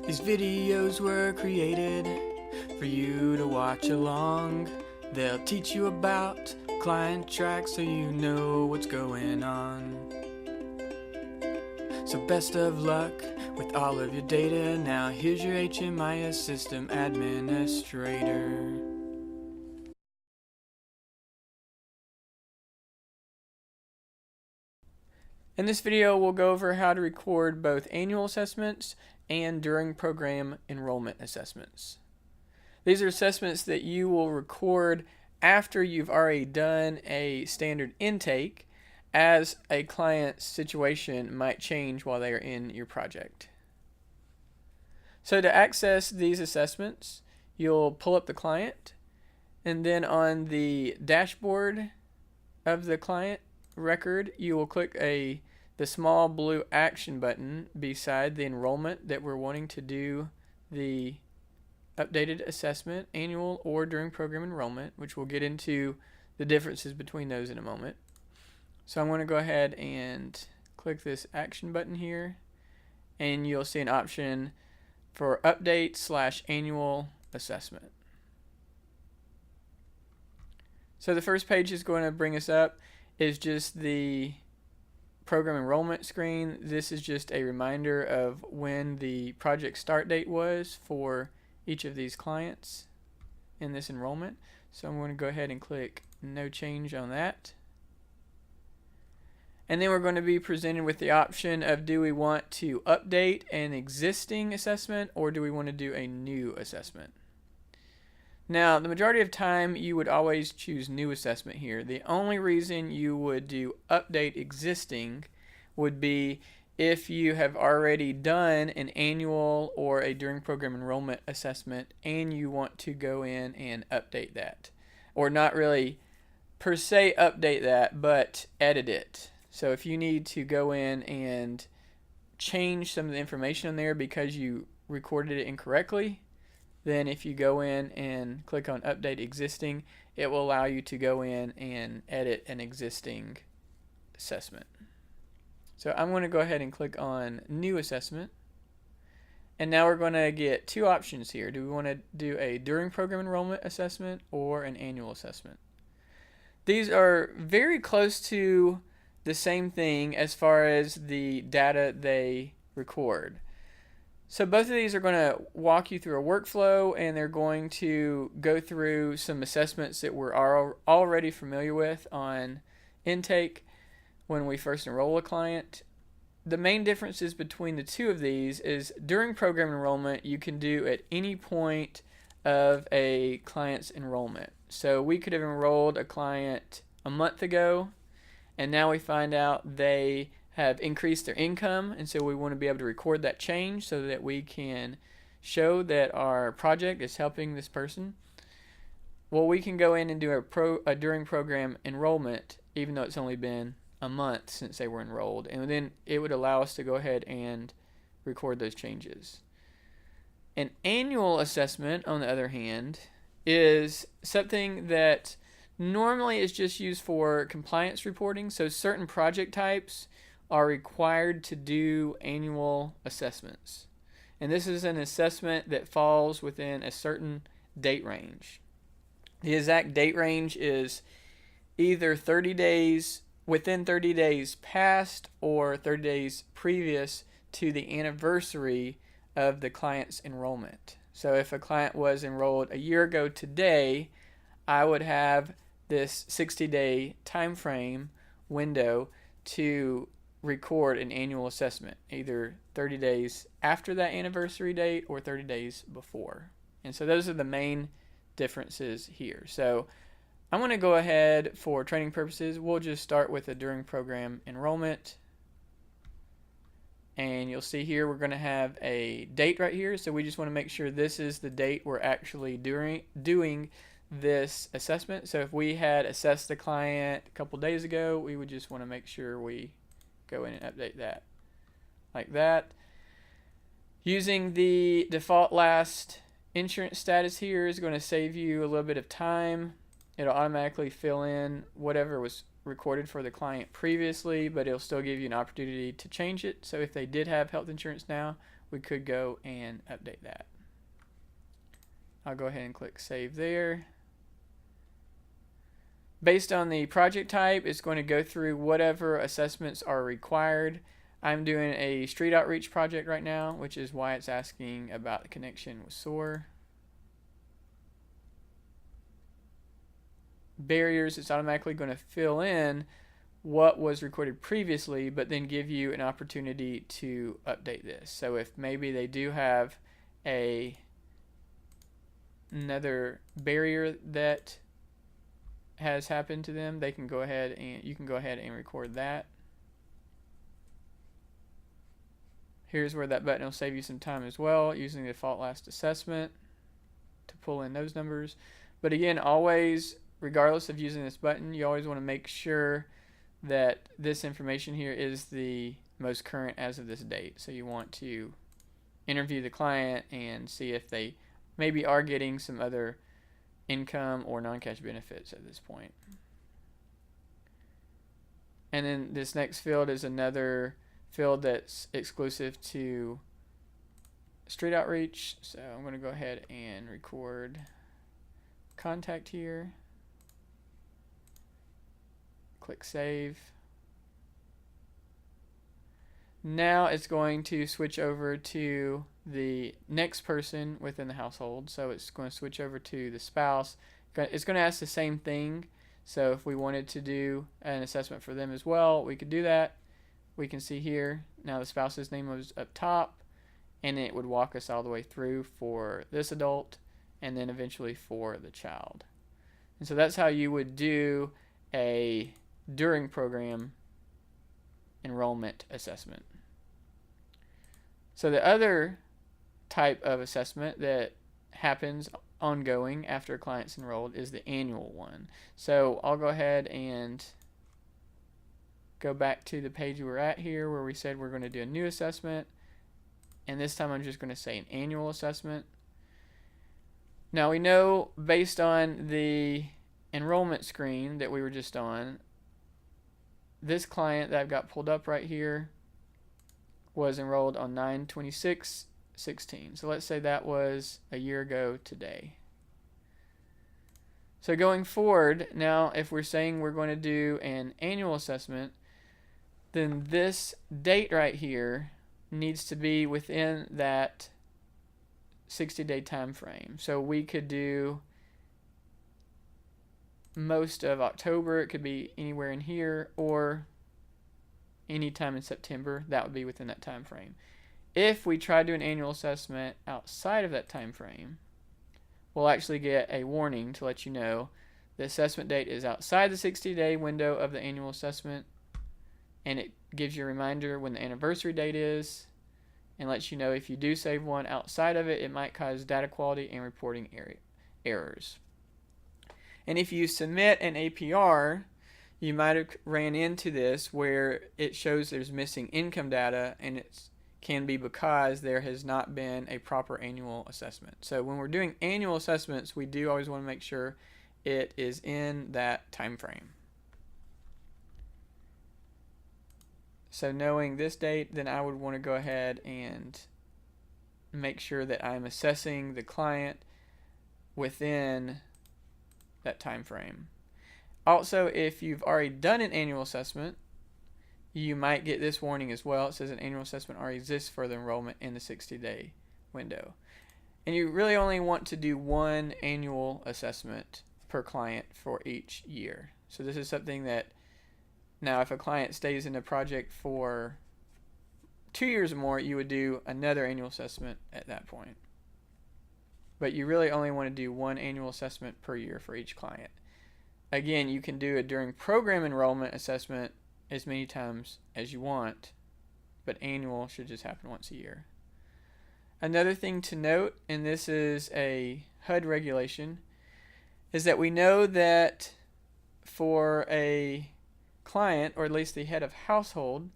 These videos were created for you to watch along. They'll teach you about client tracks so you know what's going on. So best of luck with all of your data. Now here's your HMIS system administrator. In this video, we'll go over how to record both annual assessments and during program enrollment assessments. These are assessments that you will record after you've already done a standard intake, as a client's situation might change while they are in your project. So to access these assessments, you'll pull up the client, and then on the dashboard of the client record, you will click the small blue action button beside the enrollment that we're wanting to do the updated assessment, annual or during program enrollment, which we'll get into the differences between those in a moment. So I'm going to go ahead and click this action button here, and you'll see an option for update/annual assessment. So the first page is going to bring us up is just the program enrollment screen. This is just a reminder of when the project start date was for each of these clients in this enrollment. So I'm going to go ahead and click no change on that. And then we're going to be presented with the option of, do we want to update an existing assessment or do we want to do a new assessment? Now, the majority of time you would always choose new assessment here. The only reason you would do update existing would be if you have already done an annual or a during program enrollment assessment and you want to go in and update that. Or not really per se update that, but edit it. So if you need to go in and change some of the information in there because you recorded it incorrectly, then if you go in and click on update existing, it will allow you to go in and edit an existing assessment. So I'm going to go ahead and click on new assessment, and now we're going to get two options here. Do we want to do a during program enrollment assessment or an annual assessment? These are very close to the same thing as far as the data they record. So both of these are going to walk you through a workflow, and they're going to go through some assessments that we're already familiar with on intake when we first enroll a client. The main differences between the two of these is during program enrollment you can do at any point of a client's enrollment. So we could have enrolled a client a month ago, and now we find out they have increased their income, and so we want to be able to record that change so that we can show that our project is helping this person. Well, we can go in and do a during program enrollment even though it's only been a month since they were enrolled, and then it would allow us to go ahead and record those changes. An annual assessment, on the other hand, is something that normally is just used for compliance reporting. So certain project types are required to do annual assessments, and this is an assessment that falls within a certain date range. The exact date range is either 30 days within 30 days past or 30 days previous to the anniversary of the client's enrollment. So if a client was enrolled a year ago today, I would have this 60-day time frame window to record an annual assessment, either 30 days after that anniversary date or 30 days before. And so those are the main differences here. So I'm going to go ahead, for training purposes, we'll just start with a during program enrollment. And you'll see here we're going to have a date right here, so we just want to make sure this is the date we're actually doing this assessment. So if we had assessed the client a couple days ago, we would just want to make sure we go in and update that like that. Using the default last insurance status here is going to save you a little bit of time. It'll automatically fill in whatever was recorded for the client previously, but it'll still give you an opportunity to change it. So if they did have health insurance now, we could go and update that. I'll go ahead and click save there. Based on the project type, it's going to go through whatever assessments are required. I'm doing a street outreach project right now, which is why it's asking about the connection with SOAR. Barriers, it's automatically going to fill in what was recorded previously, but then give you an opportunity to update this. So if maybe they do have another barrier that has happened to them, they can go ahead and you can go ahead and record that. Here's where that button will save you some time as well, using the default last assessment to pull in those numbers. But again, always, regardless of using this button, you always want to make sure that this information here is the most current as of this date. So you want to interview the client and see if they maybe are getting some other income or non-cash benefits at this point. And then this next field is another field that's exclusive to street outreach. So I'm going to go ahead and record contact here. Click save. Now it's going to switch over to the next person within the household. So it's going to switch over to the spouse. It's going to ask the same thing. So if we wanted to do an assessment for them as well, we could do that. We can see here, now the spouse's name was up top, and it would walk us all the way through for this adult, and then eventually for the child. And so that's how you would do a during program enrollment assessment. So the other type of assessment that happens ongoing after a client's enrolled is the annual one. So I'll go ahead and go back to the page we were at here where we said we're going to do a new assessment, and this time I'm just going to say an annual assessment. Now we know based on the enrollment screen that we were just on, this client that I've got pulled up right here was enrolled on 9/26/16. So let's say that was a year ago today. So going forward, now if we're saying we're going to do an annual assessment, then this date right here needs to be within that 60-day time frame. So we could do most of October, it could be anywhere in here, or any time in September. That would be within that time frame. If we try to do an annual assessment outside of that time frame, we'll actually get a warning to let you know the assessment date is outside the 60-day window of the annual assessment, and it gives you a reminder when the anniversary date is, and lets you know if you do save one outside of it, it might cause data quality and reporting errors. And if you submit an APR, you might have ran into this where it shows there's missing income data, and it can be because there has not been a proper annual assessment. So when we're doing annual assessments, we do always want to make sure it is in that time frame. So knowing this date, then I would want to go ahead and make sure that I'm assessing the client within that time frame. Also, if you've already done an annual assessment, you might get this warning as well. It says an annual assessment already exists for the enrollment in the 60-day window. And you really only want to do one annual assessment per client for each year. So this is something that, now if a client stays in a project for 2 years or more, you would do another annual assessment at that point. But you really only want to do one annual assessment per year for each client. Again, you can do a during program enrollment assessment as many times as you want, but annual should just happen once a year. Another thing to note, and this is a HUD regulation, is that we know that for a client, or at least the head of household,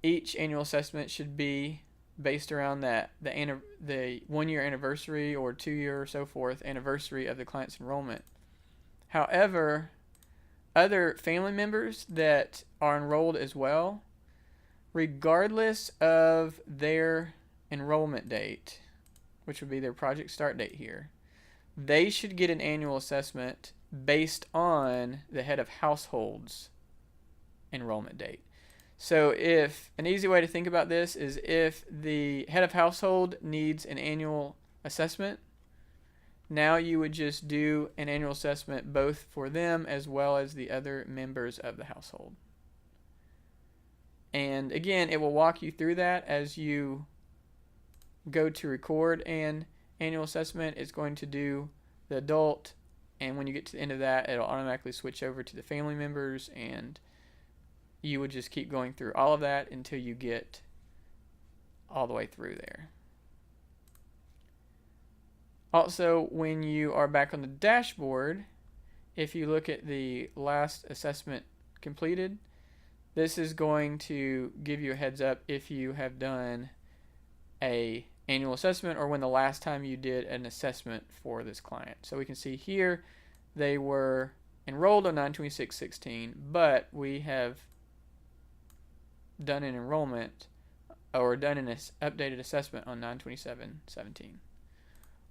each annual assessment should be based around the 1 year anniversary or 2 year or so forth anniversary of the client's enrollment. However, other family members that are enrolled as well regardless of their enrollment date, which would be their project start date here, they should get an annual assessment based on the head of household's enrollment date. So if an easy way to think about this is if the head of household needs an annual assessment, now you would just do an annual assessment both for them as well as the other members of the household. And again, it will walk you through that as you go to record an annual assessment. It's going to do the adult, and when you get to the end of that, it'll automatically switch over to the family members, and you would just keep going through all of that until you get all the way through there. Also, when you are back on the dashboard, if you look at the last assessment completed, this is going to give you a heads up if you have done a annual assessment or when the last time you did an assessment for this client. So we can see here they were enrolled on 9/26/16, but we have done an enrollment or done an updated assessment on 9/27/17.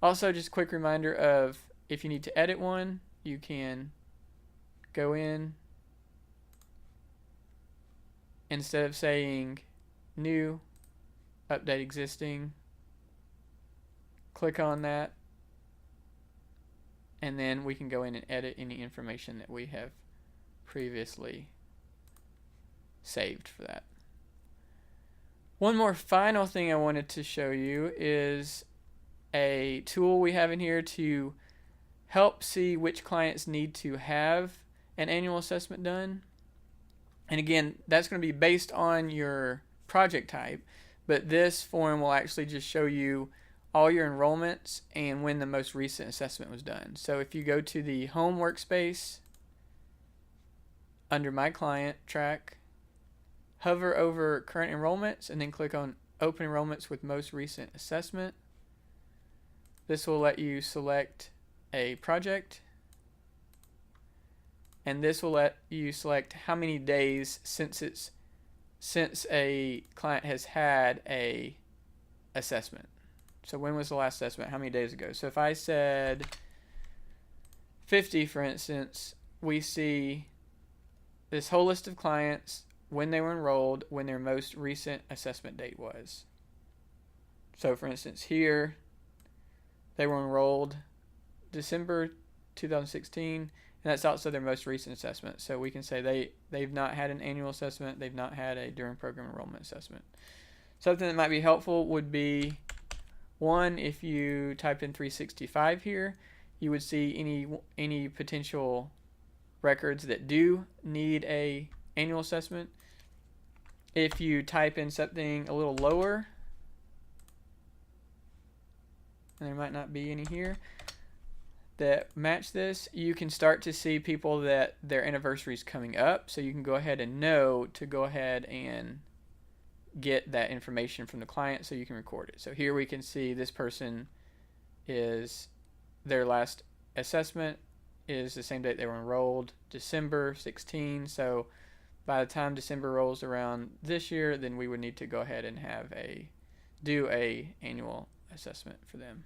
Also, just a quick reminder of if you need to edit one, you can go in, instead of saying new, update existing, click on that, and then we can go in and edit any information that we have previously saved for that. One more final thing I wanted to show you is a tool we have in here to help see which clients need to have an annual assessment done. And again, that's going to be based on your project type, but this form will actually just show you all your enrollments and when the most recent assessment was done. So if you go to the home workspace under My Client track, hover over current enrollments and then click on Open Enrollments with Most Recent Assessment. This will let you select a project, and this will let you select how many days since a client has had a assessment. So when was the last assessment? How many days ago? So if I said 50, for instance, we see this whole list of clients, when they were enrolled, when their most recent assessment date was. So for instance, here they were enrolled December 2016, and that's also their most recent assessment. So we can say they've not had an annual assessment, they've not had a during program enrollment assessment. Something that might be helpful would be, one, if you typed in 365 here, you would see any potential records that do need a annual assessment. If you type in something a little lower, and there might not be any here that match this, you can start to see people that their anniversary is coming up, so you can go ahead and know to go ahead and get that information from the client so you can record it. So here we can see this person is, their last assessment is the same date they were enrolled, December 16. So by the time December rolls around this year, then we would need to go ahead and do a annual assessment for them.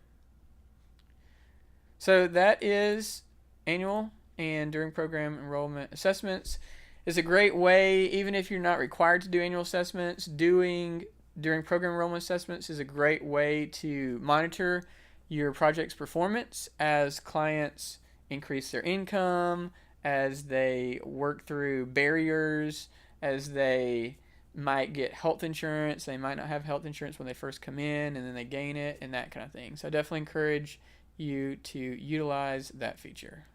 So that is annual and during program enrollment assessments. It's a great way, even if you're not required to do annual assessments, doing during program enrollment assessments is a great way to monitor your project's performance as clients increase their income, as they work through barriers, as they might get health insurance. They might not have health insurance when they first come in, and then they gain it, and that kind of thing. So I definitely encourage you to utilize that feature.